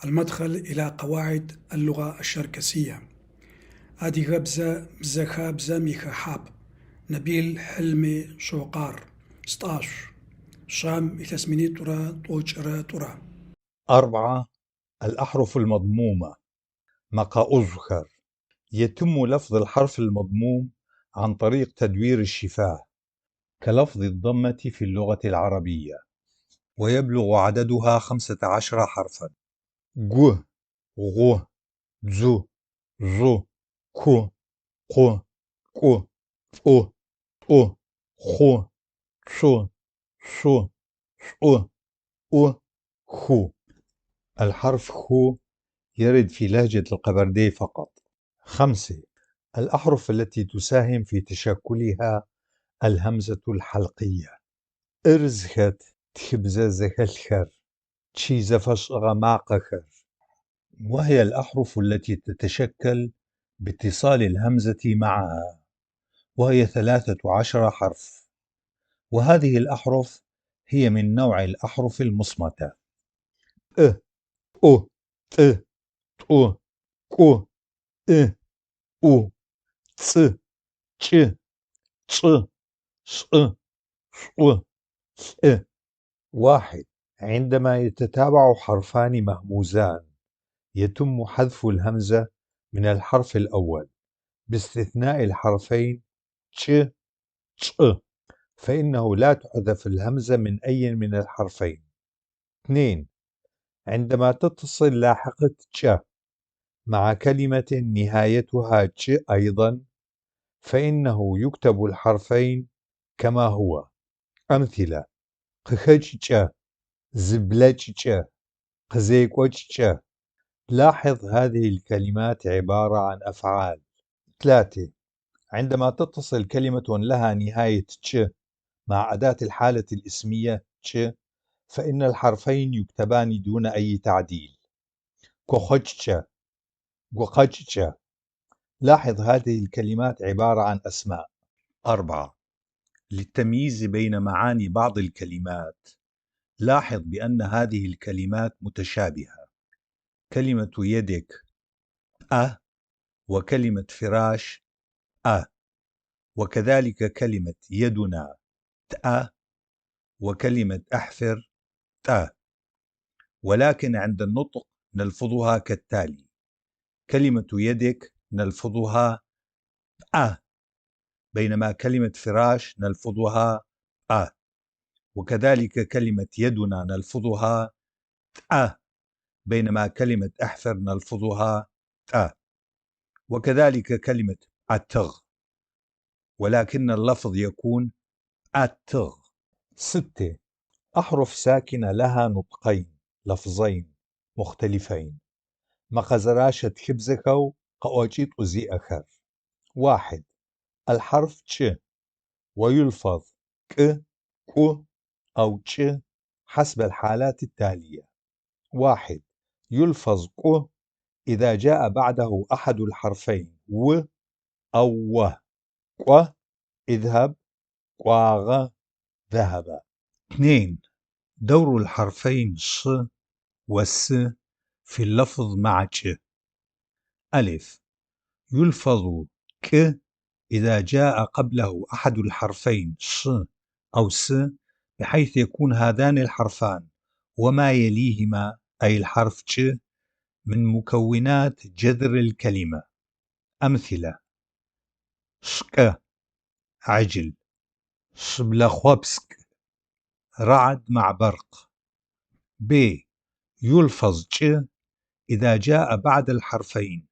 المدخل إلى قواعد اللغة الشركسية. هذه غبزة مزخا بزا ميخا حاب نبيل حلمي شوقار 16 شام إتسميني ترى طوجرة ترى. 4. الأحرف المضمومة. مقا أذكر. يتم لفظ الحرف المضموم عن طريق تدوير الشفاه كلفظ الضمة في اللغة العربية، ويبلغ عددها 15 حرفا: ج، غ، ز، ظ، ك، ق، ق، أ، أ، خ، ص، ص، ص، أ، خ. الحرف خ يرد في لهجة القبردي فقط. 5. الأحرف التي تساهم في تشكلها الهمزة الحلقية: إرزخت، تخبززخلخر، تشيزفشغماقخر، وهي الأحرف التي تتشكل باتصال الهمزة معها، وهي 13 حرف، وهذه الأحرف هي من نوع الأحرف المصمتة: أ، أ، ت، ط، ق، أ، أ، ц، ç، ç، ş، ş، ş. 1. عندما يتتابع حرفان مهموزان يتم حذف الهمزة من الحرف الأول باستثناء الحرفين ch، ch، فإنه لا تحذف الهمزة من أي من الحرفين. 2. عندما تتصل لاحقة ch مع كلمة نهايتها ch أيضا، فإنه يكتب الحرفين كما هو. أمثلة: قخج، زبلج، قزيكوج. لاحظ هذه الكلمات عبارة عن أفعال. 3. عندما تتصل كلمة لها نهاية ch مع أداة الحالة الاسمية ch، فإن الحرفين يكتبان دون أي تعديل: كخج، وقج. لاحظ هذه الكلمات عبارة عن أسماء. 4. للتمييز بين معاني بعض الكلمات، لاحظ بأن هذه الكلمات متشابهة: كلمة يدك وكلمة فراش وكذلك كلمة يدنا وكلمة أحفر ولكن عند النطق نلفظها كالتالي: كلمة يدك نلفظها بينما كلمة فراش نلفظها وكذلك كلمة يدنا نلفظها بينما كلمة أحفر نلفظها وكذلك كلمة أتغ، ولكن اللفظ يكون أتغ. 6. أحرف ساكنة لها نطقين لفظين مختلفين: مقزراشة خبزكو قواجيط أزي أخر. 1. الحرف ش ويلفظ ك، ك، أو ش حسب الحالات التالية: 1. يلفظ ك إذا جاء بعده أحد الحرفين و أو و: ق اذهب، قواغ ذهب. 2. دور الحرفين ص والس في اللفظ مع ش: ألف. يلفظ ك إذا جاء قبله أحد الحرفين ص أو س، بحيث يكون هذان الحرفان وما يليهما أي الحرف ش من مكونات جذر الكلمة. أمثلة: شك، عجل، شبلخوبسك، رعد مع برق. ب. يلفظ ش إذا جاء بعد الحرفين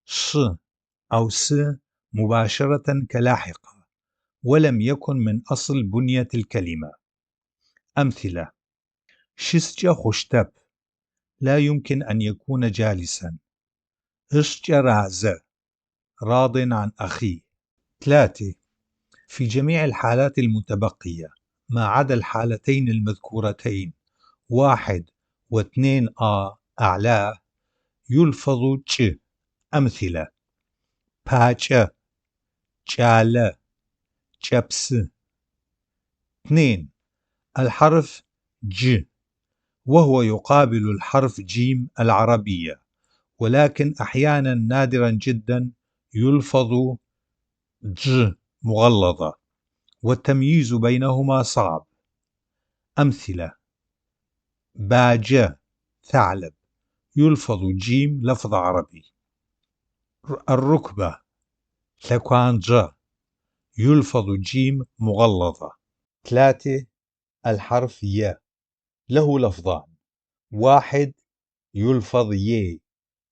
ص أو س مباشرة كلاحقة ولم يكن من أصل بنية الكلمة. أمثلة: شسج خشتب، لا يمكن أن يكون جالسا. هشج رعز، راض عن أخيه. 3. في جميع الحالات المتبقية ما عدا الحالتين المذكورتين 1 و2 أعلاه يلفظ ش. أمثلة: باچ، چالة، چبس. 2. الحرف ج وهو يقابل الحرف جيم العربية، ولكن أحيانا نادرا جدا يلفظ ج مغلظة، والتمييز بينهما صعب. أمثلة: باجة ثعلب يلفظ جيم لفظ عربي. الركبة ثكوانجة يلفظ جيم مغلظة. 3. الحرف ي له لفظان: واحد يلفظ ي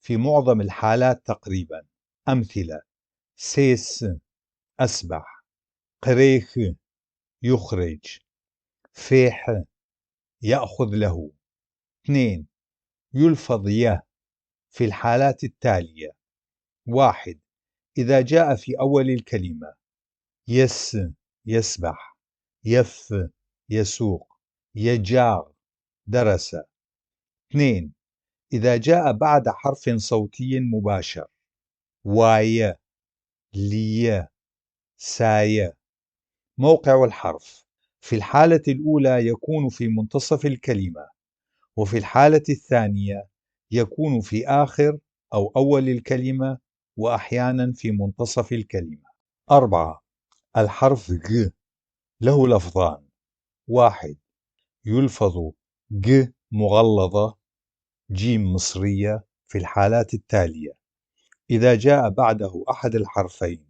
في معظم الحالات تقريبا. أمثلة: سيس أسبح، قريخ يخرج، فيح يأخذ له. 2. يلفظ ي في الحالات التالية: 1. إذا جاء في أول الكلمة: يس يسبح، يف يسوق، يجار درس. 2. إذا جاء بعد حرف صوتي مباشر: واي، لي، ساي. موقع الحرف: في الحالة الأولى يكون في منتصف الكلمة، وفي الحالة الثانية يكون في آخر أو أول الكلمة، وأحيانا في منتصف الكلمة. 4. الحرف ج له لفظان: 1. يلفظ ج مغلظة جيم مصرية في الحالات التالية: إذا جاء بعده أحد الحرفين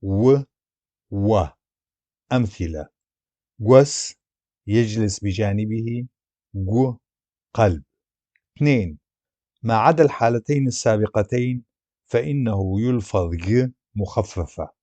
و. أمثلة: قوس يجلس بجانبه، جو قلب. 2. ما عدا الحالتين السابقتين فإنه يلفظ ج مخففة.